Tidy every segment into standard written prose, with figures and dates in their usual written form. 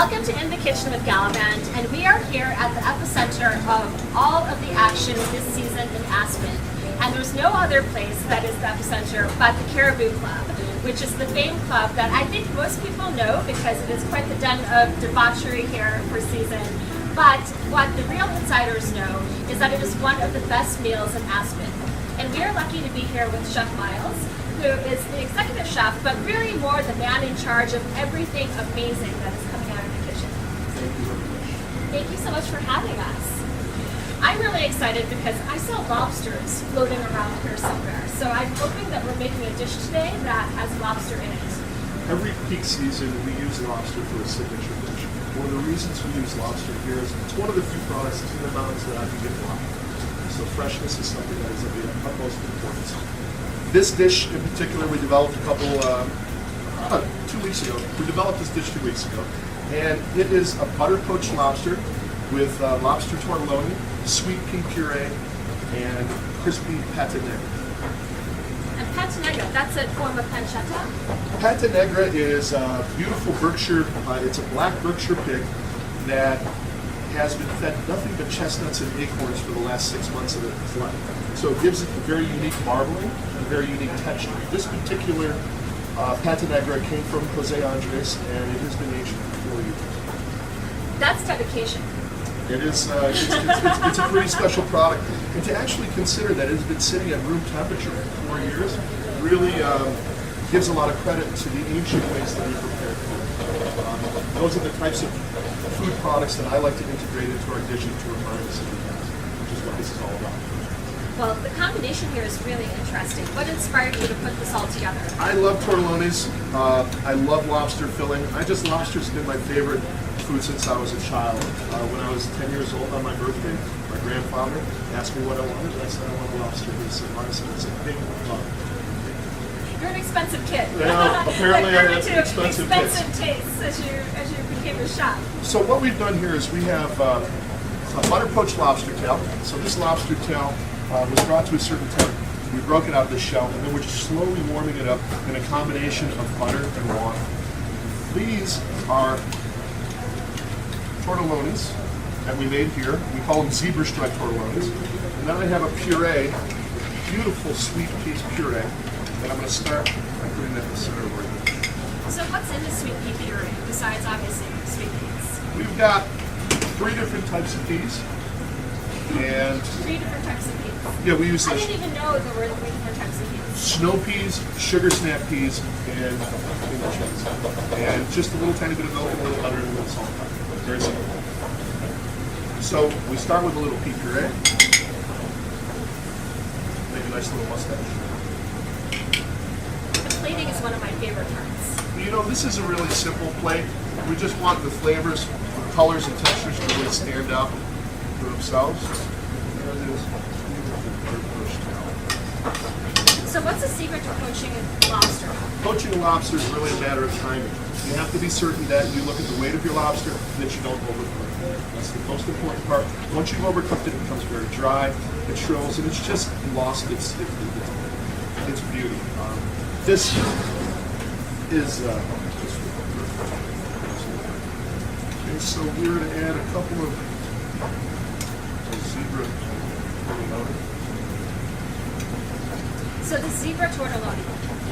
Welcome to In the Kitchen with Galavante, and we are here at the epicenter of all of the action this season in Aspen. And there's no other place that is the epicenter but the Caribou Club, which is the famed club that I think most people know because it is quite the den of debauchery here for season. But what the real insiders know is that it is one of the best meals in Aspen. And we are lucky to be here with Chef Miles, who is the executive chef, but really more the man in charge of everything amazing that is coming out of the kitchen. Thank you so much for having us. I'm really excited because I saw lobsters floating around here somewhere. So I'm hoping that we're making a dish today that has lobster in it. Every peak season, we use lobster for a signature dish. One of the reasons we use lobster here is it's one of the few products in the mountains that I can get raw. So freshness is something that is of the utmost importance. This dish in particular, we developed a couple, 2 weeks ago. We developed this dish 2 weeks ago. And it is a butter-poached lobster with lobster tortelloni, sweet pea puree, and crispy pate negra. And pate negra, that's a form of pancetta? Pate negra is a beautiful Berkshire, it's a black Berkshire pig that has been fed nothing but chestnuts and acorns for the last 6 months of its life. So it gives it a very unique marbling and a very unique texture. This particular pate negra came from Jose Andres, and it has been aged for 4 years. That's dedication. It is, it's a pretty special product. And to actually consider that it has been sitting at room temperature for 4 years really gives a lot of credit to the ancient ways that we prepared food. Those are the types of food products that I like to integrate into our dishes to remind us of the past, which is what this is all about. Well, the combination here is really interesting. What inspired you to put this all together? I love tortellonis. I love lobster filling. Lobster's been my favorite food since I was a child. When I was 10 years old on my birthday, my grandfather asked me what I wanted, and I said I want lobster. He said, "Mine is a big love." You're an expensive kid. Yeah, apparently I had some expensive tastes as you became a chef. So what we've done here is we have a butter-poached lobster tail. So this lobster tail was brought to a certain temp. We broke it out of the shell, and then we're just slowly warming it up in a combination of butter and water. These are tortellonis that we made here. We call them zebra stripe tortellonis. And then I have a puree, beautiful sweet pea puree, that I'm going to start by putting that in the center of our dish. So what's in the sweet pea puree besides obviously sweet peas? We've got 3 different types of peas. And 3 different types of peas. yeah, we use I this. didn't even know there were 3 different types of peas. Snow peas, sugar snap peas, and English peas. And just a little tiny bit of milk, and a little butter, and a little salt. Very simple. So we start with a little pea puree. Make a nice little mustache. The plating is one of my favorite parts. You know, this is a really simple plate. We just want the flavors, the colors, and textures to really stand out for themselves. There it is. So what's the secret to poaching a lobster? Poaching a lobster is really a matter of timing. You have to be certain that you look at the weight of your lobster and that you don't overcook it. That's the most important part. Once you've overcooked it, it becomes very dry, it shrills, and it's just lost its beauty. This is okay, so we're going to add a couple of zebra tortelloni. So the zebra tortelloni.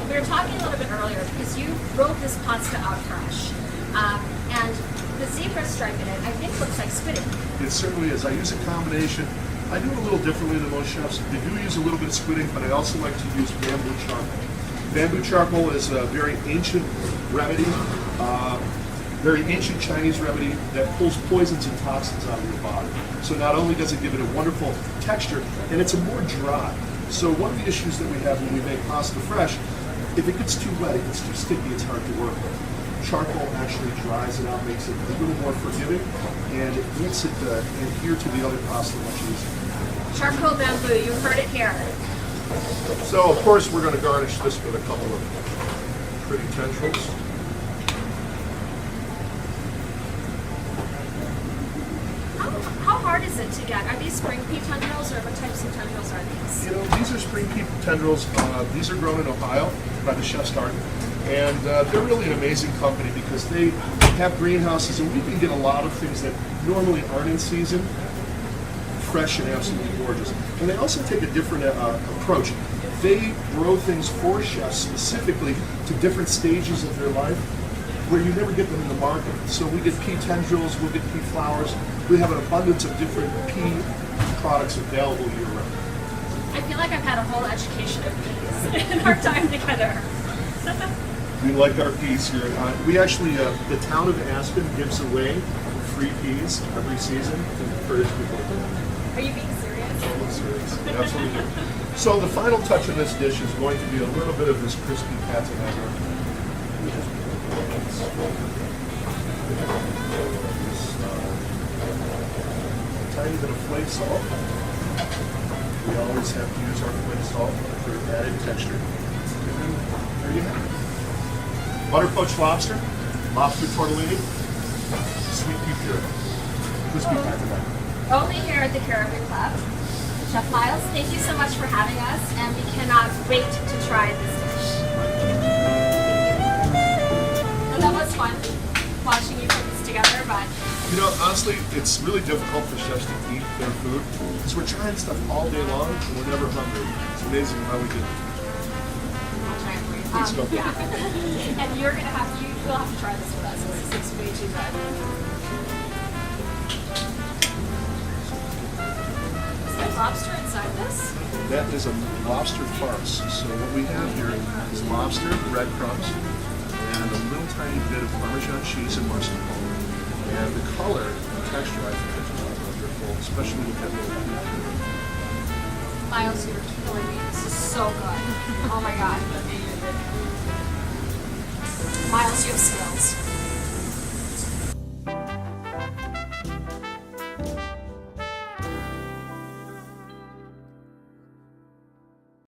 We were talking a little bit earlier because you wrote this pasta out fresh. And the zebra stripe in it, I think, looks like squid ink. It certainly is. I use a combination. I do it a little differently than most chefs. They do use a little bit of squid ink, but I also like to use bamboo charcoal. Bamboo charcoal is a very ancient remedy, very ancient Chinese remedy that pulls poisons and toxins out of your body. So not only does it give it a wonderful texture, and it's a more dry. So one of the issues that we have when we make pasta fresh, if it gets too wet, it gets too sticky, it's hard to work with. Charcoal actually dries it out, makes it a little more forgiving, and it makes it adhere to the other pasta much easier. Charcoal bamboo, you heard it here. So of course we're going to garnish this with a couple of pretty tendrils. How hard is it to get? Are these spring pea tendrils or what types of tendrils are these? You know, these are spring pea tendrils. These are grown in Ohio by the Chef's Garden. And they're really an amazing company because they have greenhouses, and we can get a lot of things that normally aren't in season, fresh and absolutely gorgeous. And they also take a different approach. They grow things for chefs specifically to different stages of their life where you never get them in the market. So we get pea tendrils, we'll get pea flowers. We have an abundance of different pea products available year-round. I feel like I've had a whole education of peas in our time together. We like our peas here. We actually, the town of Aspen gives away free peas every season to encourage people. Are you being serious? I'm serious. We absolutely do. So the final touch of this dish is going to be a little bit of this crispy patinata. A tiny bit of flake salt. We always have to use our flake salt for added texture. And then there you have it. Butter-Poached lobster, lobster tortellini, sweet pea puree, crispy patinata. Only here at the Caribou Club. Chef Miles, thank you so much for having us, and we cannot wait to try this dish. And that was fun watching you put this together, but You know, honestly, it's really difficult for chefs to eat their food because we're trying stuff all day long and we're never hungry. It's amazing how we do it. I'll try it for you. Please go. Yeah. And you'll have to try this with us. This looks way too good. Is there lobster inside this? That is a lobster farce. So what we have here is lobster, breadcrumbs, and a little tiny bit of Parmesan cheese and mascarpone. And the color and texture, I think, is just wonderful, especially with that little pea. Miles, you're killing me. This is so good. Oh my god. Miles, you have skills.